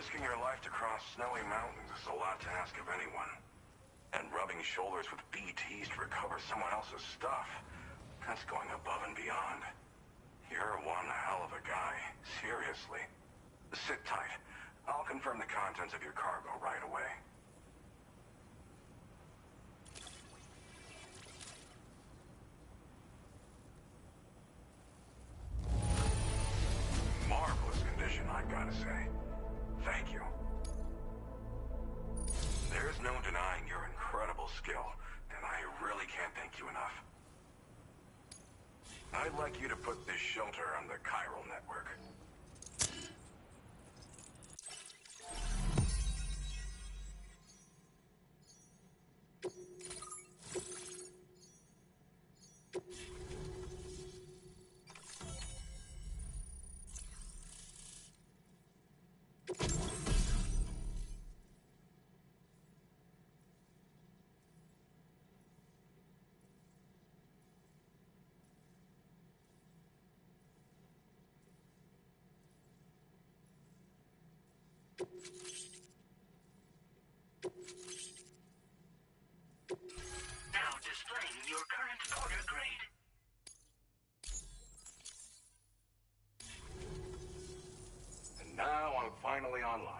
Risking your life to cross snowy mountains is a lot to ask of anyone. And rubbing shoulders with BTs to recover someone else's stuff, that's going above and beyond. You're one hell of a guy, seriously. Sit tight. I'll confirm the contents of your cargo right away. Marvelous condition, I've got to say. Thank you. There's no denying your incredible skill, and I really can't thank you enough. I'd like you to put this shelter on the chiral network. Now displaying your current order grade. And now I'm finally online.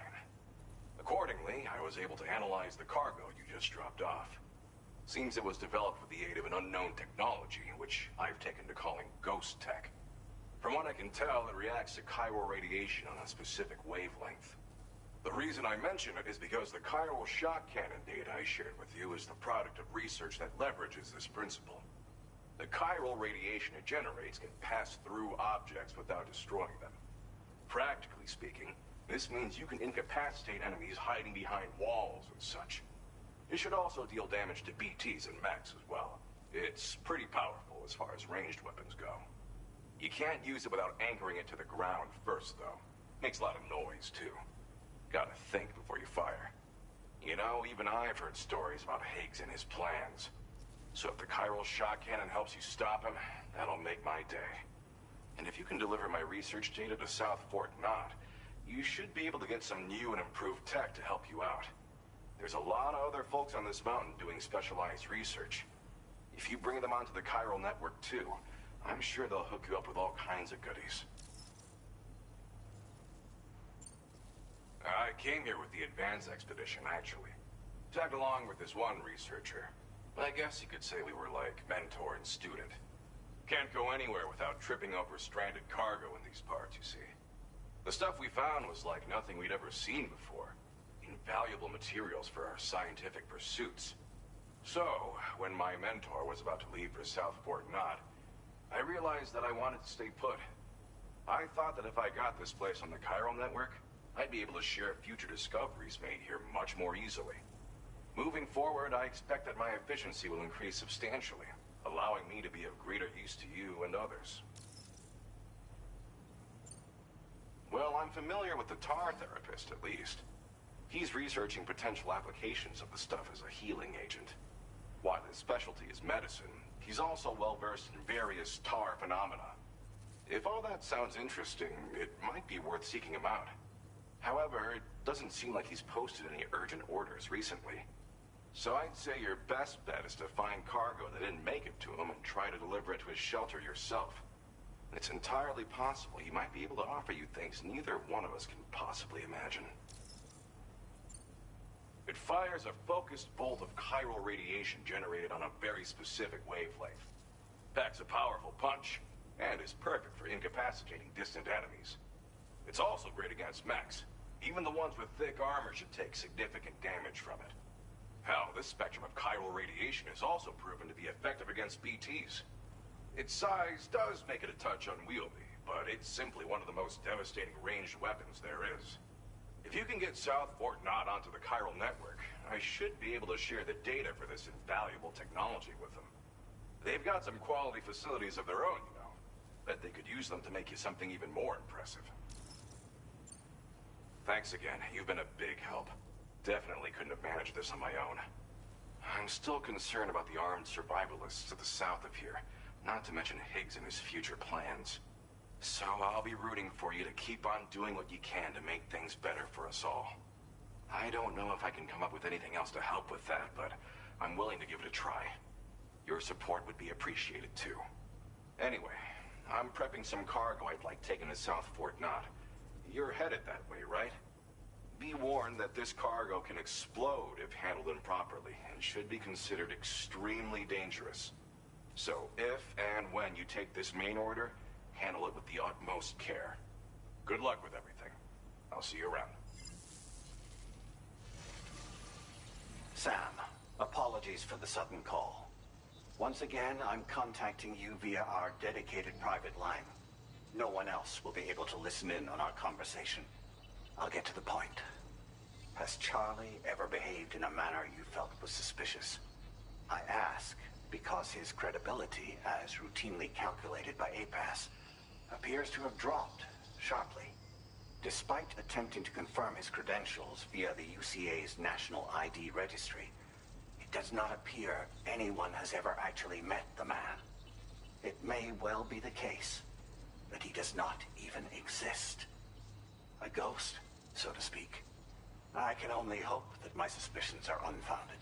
Accordingly, I was able to analyze the cargo you just dropped off. Seems it was developed with the aid of an unknown technology, which I've taken to calling ghost tech. From what I can tell, it reacts to chiral radiation on a specific wavelength. The reason I mention it is because the chiral shock cannon data I shared with you is the product of research that leverages this principle. The chiral radiation it generates can pass through objects without destroying them. Practically speaking, this means you can incapacitate enemies hiding behind walls and such. It should also deal damage to BTs and mechs as well. It's pretty powerful as far as ranged weapons go. You can't use it without anchoring it to the ground first, though. Makes a lot of noise, too. Gotta think before you fire. You know, even I've heard stories about Higgs and his plans. So if the chiral shock cannon helps you stop him, that'll make my day. And if you can deliver my research data to South Fort Knott, you should be able to get some new and improved tech to help you out. There's a lot of other folks on this mountain doing specialized research. If you bring them onto the chiral network too, I'm sure they'll hook you up with all kinds of goodies. I came here with the advance expedition, actually. Tagged along with this one researcher. I guess you could say we were like mentor and student. Can't go anywhere without tripping over stranded cargo in these parts, you see. The stuff we found was like nothing we'd ever seen before. Invaluable materials for our scientific pursuits. So, when my mentor was about to leave for South Fort Knott, I realized that I wanted to stay put. I thought that if I got this place on the chiral network, I'd be able to share future discoveries made here much more easily. Moving forward, I expect that my efficiency will increase substantially, allowing me to be of greater use to you and others. Well, I'm familiar with the tar therapist, at least. He's researching potential applications of the stuff as a healing agent. While his specialty is medicine, he's also well-versed in various tar phenomena. If all that sounds interesting, it might be worth seeking him out. However, it doesn't seem like he's posted any urgent orders recently. So I'd say your best bet is to find cargo that didn't make it to him and try to deliver it to his shelter yourself. It's entirely possible he might be able to offer you things neither one of us can possibly imagine. It fires a focused bolt of chiral radiation generated on a very specific wavelength. Packs a powerful punch, and is perfect for incapacitating distant enemies. It's also great against mechs. Even the ones with thick armor should take significant damage from it. Hell, this spectrum of chiral radiation is also proven to be effective against BTs. Its size does make it a touch unwieldy, but it's simply one of the most devastating ranged weapons there is. If you can get South Fort Knott onto the chiral network, I should be able to share the data for this invaluable technology with them. They've got some quality facilities of their own, you know. Bet they could use them to make you something even more impressive. Thanks again. You've been a big help. Definitely couldn't have managed this on my own. I'm still concerned about the armed survivalists to the south of here, not to mention Higgs and his future plans. So I'll be rooting for you to keep on doing what you can to make things better for us all. I don't know if I can come up with anything else to help with that, but I'm willing to give it a try. Your support would be appreciated too. Anyway, I'm prepping some cargo I'd like taken to South Fort Knott. You're headed that way, right? Be warned that this cargo can explode if handled improperly, and should be considered extremely dangerous. So if and when you take this main order, handle it with the utmost care. Good luck with everything. I'll see you around. Sam, apologies for the sudden call. Once again, I'm contacting you via our dedicated private line. No one else will be able to listen in on our conversation. I'll get to the point. Has Charlie ever behaved in a manner you felt was suspicious? I ask because his credibility, as routinely calculated by APAS, appears to have dropped sharply. Despite attempting to confirm his credentials via the UCA's National ID Registry, it does not appear anyone has ever actually met the man. It may well be the case that he does not even exist. A ghost, so to speak. I can only hope that my suspicions are unfounded.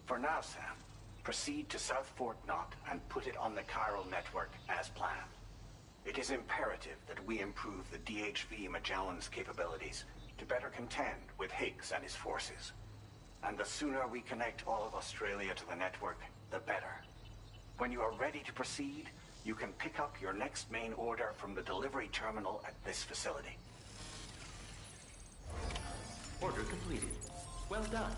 For now, Sam, proceed to South Fort Knott and put it on the chiral network as planned. It is imperative that we improve the DHV Magellan's capabilities to better contend with Higgs and his forces. And the sooner we connect all of Australia to the network, the better. When you are ready to proceed, you can pick up your next main order from the delivery terminal at this facility. Order completed. Well done.